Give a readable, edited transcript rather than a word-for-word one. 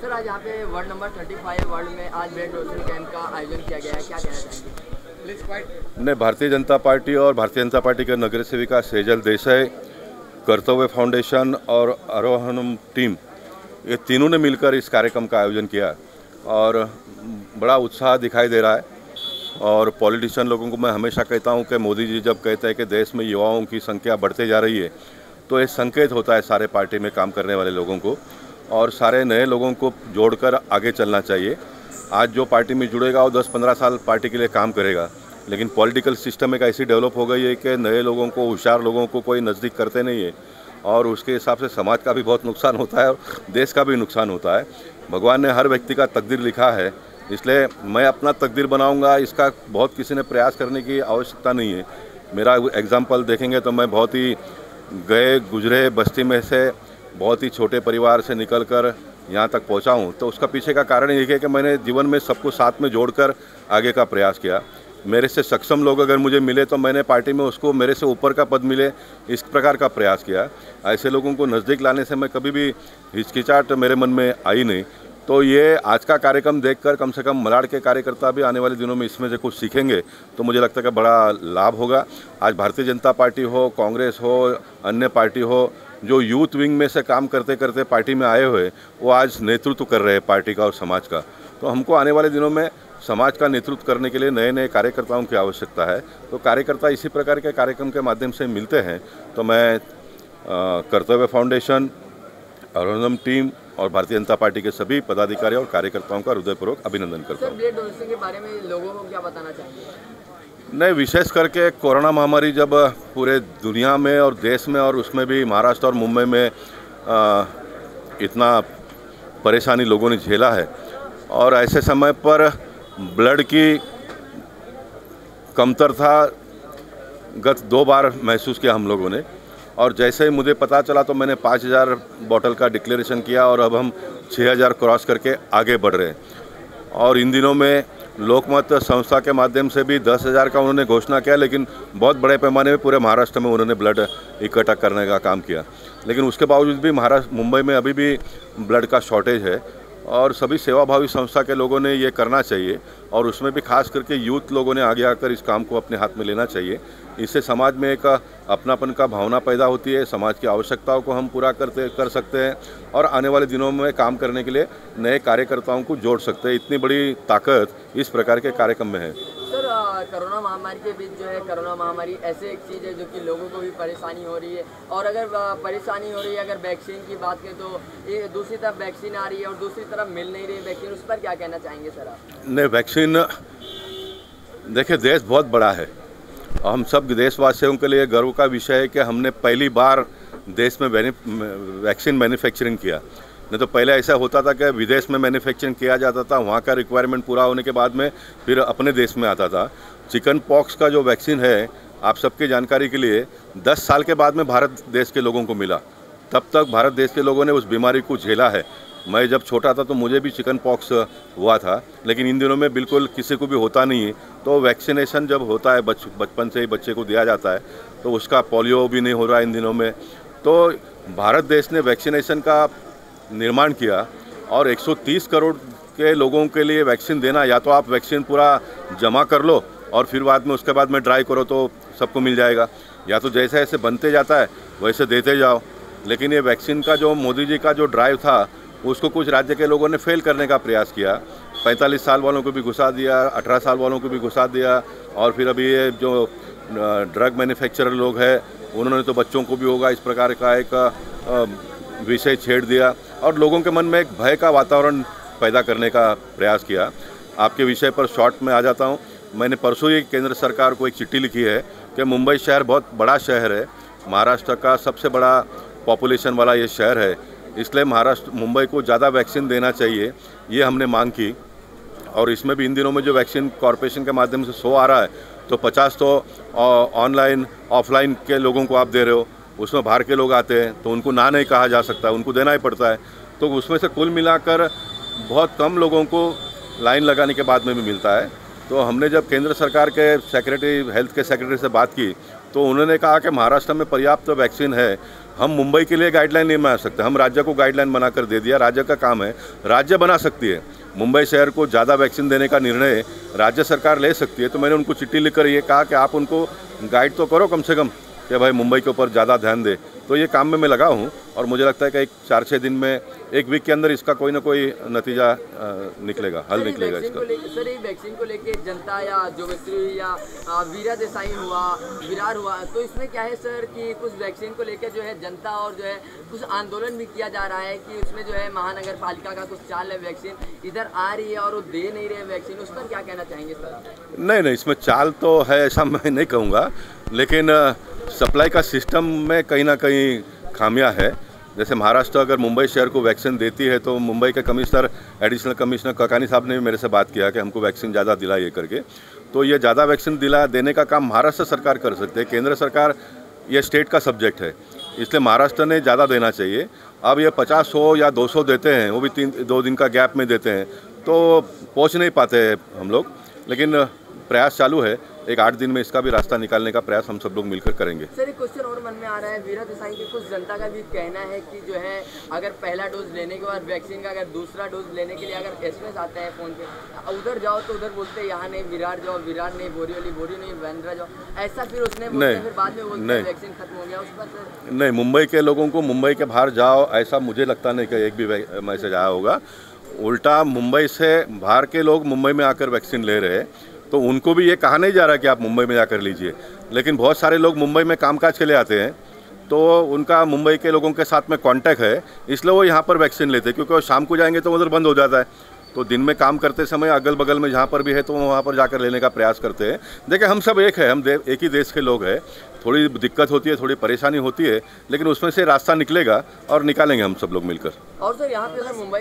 Sir आज यहाँ पे वार्ड नंबर 35 वार्ड में आज ब्लड डोनेशन कैंप का आयोजन किया गया है, क्या कहना चाहेंगे? ने भारतीय जनता पार्टी और भारतीय जनता पार्टी के नगर सेविका सेजल देसाई, कर्तव्य फाउंडेशन और आरोहणम टीम, ये तीनों ने मिलकर इस कार्यक्रम का आयोजन किया और बड़ा उत्साह दिखाई दे रहा है। और पॉलिटिशियन लोगों को मैं हमेशा कहता हूं कि मोदी जी जब कहते हैं कि देश में युवाओं की संख्या बढ़ते जा रही है, तो ये संकेत होता है सारे पार्टी में काम करने वाले लोगों को और सारे नए लोगों को जोड़कर आगे चलना चाहिए। आज जो पार्टी में जुड़ेगा वो 10-15 साल पार्टी के लिए काम करेगा, लेकिन पॉलिटिकल सिस्टम एक ऐसी डेवलप हो गई है कि नए लोगों को, होशियार लोगों को कोई नज़दीक करते नहीं है और उसके हिसाब से समाज का भी बहुत नुकसान होता है और देश का भी नुकसान होता है। भगवान ने हर व्यक्ति का तकदीर लिखा है, इसलिए मैं अपना तकदीर बनाऊंगा, इसका बहुत किसी ने प्रयास करने की आवश्यकता नहीं है। मेरा एग्जाम्पल देखेंगे तो मैं बहुत ही गए गुजरे बस्ती में से बहुत ही छोटे परिवार से निकलकर यहाँ तक पहुँचा हूँ, तो उसका पीछे का कारण ये है कि मैंने जीवन में सबको साथ में जोड़कर आगे का प्रयास किया। मेरे से सक्षम लोग अगर मुझे मिले तो मैंने पार्टी में उसको मेरे से ऊपर का पद मिले, इस प्रकार का प्रयास किया। ऐसे लोगों को नज़दीक लाने से मैं कभी भी हिचकिचाहट मेरे मन में आई नहीं। तो ये आज का कार्यक्रम देखकर कम से कम मलाड के कार्यकर्ता भी आने वाले दिनों में इसमें से कुछ सीखेंगे तो मुझे लगता है कि बड़ा लाभ होगा। आज भारतीय जनता पार्टी हो, कांग्रेस हो, अन्य पार्टी हो, जो यूथ विंग में से काम करते करते पार्टी में आए हुए, वो आज नेतृत्व कर रहे हैं पार्टी का और समाज का। तो हमको आने वाले दिनों में समाज का नेतृत्व करने के लिए नए नए कार्यकर्ताओं की आवश्यकता है। तो कार्यकर्ता इसी प्रकार के कार्यक्रम के माध्यम से मिलते हैं। तो मैं कर्तव्य फाउंडेशन, आरोहणम टीम और भारतीय जनता पार्टी के सभी पदाधिकारी और कार्यकर्ताओं का हृदयपूर्वक अभिनंदन करता हूँ। ब्लड डोनेशन के बारे में लोगों को क्या बताना चाहेंगे? नहीं, विशेष करके कोरोना महामारी जब पूरे दुनिया में और देश में और उसमें भी महाराष्ट्र और मुंबई में इतना परेशानी लोगों ने झेला है और ऐसे समय पर ब्लड की कमतरता गत 2 बार महसूस किया हम लोगों ने। और जैसे ही मुझे पता चला तो मैंने 5000 बॉटल का डिक्लेरेशन किया और अब हम 6000 क्रॉस करके आगे बढ़ रहे हैं। और इन दिनों में लोकमत संस्था के माध्यम से भी 10,000 का उन्होंने घोषणा किया, लेकिन बहुत बड़े पैमाने में पूरे महाराष्ट्र में उन्होंने ब्लड इकट्ठा करने का काम किया। लेकिन उसके बावजूद भी मुंबई में अभी भी ब्लड का शॉर्टेज है और सभी सेवाभावी संस्था के लोगों ने ये करना चाहिए और उसमें भी खास करके यूथ लोगों ने आगे आकर इस काम को अपने हाथ में लेना चाहिए। इससे समाज में एक अपनापन का भावना पैदा होती है, समाज की आवश्यकताओं को हम पूरा कर सकते हैं और आने वाले दिनों में काम करने के लिए नए कार्यकर्ताओं को जोड़ सकते हैं। इतनी बड़ी ताकत इस प्रकार के कार्यक्रम में है। सर कोरोना महामारी के बीच जो है, कोरोना महामारी ऐसे एक चीज़ है जो कि लोगों को भी परेशानी हो रही है और अगर परेशानी हो रही है, अगर वैक्सीन की बात करें तो ये दूसरी तरफ वैक्सीन आ रही है और दूसरी तरफ मिल नहीं रही है वैक्सीन, उस पर क्या कहना चाहेंगे सर आप? नहीं, वैक्सीन देखिए, देश बहुत बड़ा है और हम सब देशवासियों के लिए गर्व का विषय है कि हमने पहली बार देश में वैक्सीन मैन्युफैक्चरिंग किया। नहीं तो पहले ऐसा होता था कि विदेश में मैन्युफैक्चरिंग किया जाता था, वहाँ का रिक्वायरमेंट पूरा होने के बाद में फिर अपने देश में आता था। चिकन पॉक्स का जो वैक्सीन है, आप सबकी जानकारी के लिए 10 साल के बाद में भारत देश के लोगों को मिला। तब तक भारत देश के लोगों ने उस बीमारी को झेला है। मैं जब छोटा था तो मुझे भी चिकन पॉक्स हुआ था, लेकिन इन दिनों में बिल्कुल किसी को भी होता नहीं है। तो वैक्सीनेशन जब होता है, बचपन से ही बच्चे को दिया जाता है, तो उसका पोलियो भी नहीं हो रहा है इन दिनों में। तो भारत देश ने वैक्सीनेशन का निर्माण किया और 130 करोड़ के लोगों के लिए वैक्सीन देना, या तो आप वैक्सीन पूरा जमा कर लो और फिर बाद में उसके बाद में ड्राई करो तो सबको मिल जाएगा, या तो जैसे जैसे बनते जाता है वैसे देते जाओ। लेकिन ये वैक्सीन का जो मोदी जी का जो ड्राइव था, उसको कुछ राज्य के लोगों ने फेल करने का प्रयास किया। 45 साल वालों को भी घुसा दिया, 18 साल वालों को भी घुसा दिया और फिर अभी ये जो ड्रग मैन्युफैक्चरर लोग हैं उन्होंने तो बच्चों को भी होगा इस प्रकार का एक विषय छेड़ दिया और लोगों के मन में एक भय का वातावरण पैदा करने का प्रयास किया। आपके विषय पर शॉर्ट में आ जाता हूँ। मैंने परसों ही केंद्र सरकार को एक चिट्ठी लिखी है कि मुंबई शहर बहुत बड़ा शहर है, महाराष्ट्र का सबसे बड़ा पॉपुलेशन वाला ये शहर है, इसलिए मुंबई को ज़्यादा वैक्सीन देना चाहिए, ये हमने मांग की। और इसमें भी इन दिनों में जो वैक्सीन कॉरपोरेशन के माध्यम से 100 आ रहा है, तो 50 तो ऑनलाइन ऑफलाइन के लोगों को आप दे रहे हो, उसमें बाहर के लोग आते हैं तो उनको ना नहीं कहा जा सकता, उनको देना ही पड़ता है। तो उसमें से कुल मिलाकर बहुत कम लोगों को लाइन लगाने के बाद में भी मिलता है। तो हमने जब केंद्र सरकार के सेक्रेटरी, हेल्थ के सेक्रेटरी से बात की तो उन्होंने कहा कि महाराष्ट्र में पर्याप्त वैक्सीन है, हम मुंबई के लिए गाइडलाइन नहीं बना सकते, हम राज्य को गाइडलाइन बनाकर दे दिया, राज्य का काम है, राज्य बना सकती है। मुंबई शहर को ज़्यादा वैक्सीन देने का निर्णय राज्य सरकार ले सकती है। तो मैंने उनको चिट्ठी लिखकर ये कहा कि आप उनको गाइड तो करो कम से कम कि भाई मुंबई के ऊपर ज़्यादा ध्यान दे। तो ये काम में मैं लगा हूँ और मुझे लगता है कि 4-6 दिन में, 1 वीक के अंदर इसका कोई ना कोई नतीजा निकलेगा, हल निकलेगा इसका। सर, ये वैक्सीन को लेके जनता या जोगेश्वरी या वीरा देसाई हुआ, विरार हुआ, तो इसमें क्या है सर कि कुछ वैक्सीन को लेकर जो है जनता और जो है कुछ आंदोलन भी किया जा रहा है कि उसमें जो है महानगर पालिका का कुछ चाल है, वैक्सीन इधर आ रही है और वो दे नहीं रहे वैक्सीन, उस पर क्या कहना चाहेंगे सर? नहीं, इसमें चाल तो है ऐसा मैं नहीं कहूँगा, लेकिन सप्लाई का सिस्टम में कहीं ना कहीं खामियां है। जैसे महाराष्ट्र अगर मुंबई शहर को वैक्सीन देती है तो मुंबई के कमिश्नर, एडिशनल कमिश्नर ककानी साहब ने भी मेरे से बात किया कि हमको वैक्सीन ज़्यादा दिलाइए करके। तो ये ज़्यादा वैक्सीन देने का काम महाराष्ट्र सरकार कर सकते हैं, केंद्र सरकार ये स्टेट का सब्जेक्ट है, इसलिए महाराष्ट्र ने ज़्यादा देना चाहिए। अब ये 50, 100 या 200 देते हैं, वो भी 2 दिन का गैप में देते हैं, तो पहुँच नहीं पाते हैं हम लोग, लेकिन प्रयास चालू है। 1-8 दिन में इसका भी रास्ता निकालने का प्रयास हम सब लोग मिलकर करेंगे। सर, एक क्वेश्चन और मन में आ रहा है, वीरा देसाई की कुछ जनता का भी कहना है कि जो है अगर पहला डोज लेने के बाद वैक्सीन का अगर दूसरा डोज लेने के लिए अगर एसएमएस आता है फ़ोन पे, उधर जाओ तो उधर बोलते हैं यहाँ नहीं, विरार जाओ, विरार नहीं, बोरीवली नहीं, बांद्रा जाओ, ऐसा फिर उसने बोलते हैं, फिर बाद में बोलते हैं वैक्सीन खत्म हो गया। उस पर सर नहीं, मुंबई के लोगों को मुंबई के बाहर जाओ ऐसा मुझे लगता नहीं कि एक भी मैसेज आया होगा। उल्टा मुंबई से बाहर के लोग मुंबई में आकर वैक्सीन ले रहे हैं, तो उनको भी ये कहा नहीं जा रहा कि आप मुंबई में जाकर लीजिए, लेकिन बहुत सारे लोग मुंबई में कामकाज के लिए आते हैं, तो उनका मुंबई के लोगों के साथ में कांटेक्ट है, इसलिए वो यहाँ पर वैक्सीन लेते हैं, क्योंकि वो शाम को जाएंगे तो उधर बंद हो जाता है। तो दिन में काम करते समय अगल बगल में जहाँ पर भी है तो वहाँ पर जाकर लेने का प्रयास करते हैं। देखिए, हम सब एक है, हम एक ही देश के लोग हैं, थोड़ी दिक्कत होती है, थोड़ी परेशानी होती है, लेकिन उसमें से रास्ता निकलेगा और निकालेंगे हम सब लोग मिलकर। और सर यहाँ पे सर मुंबई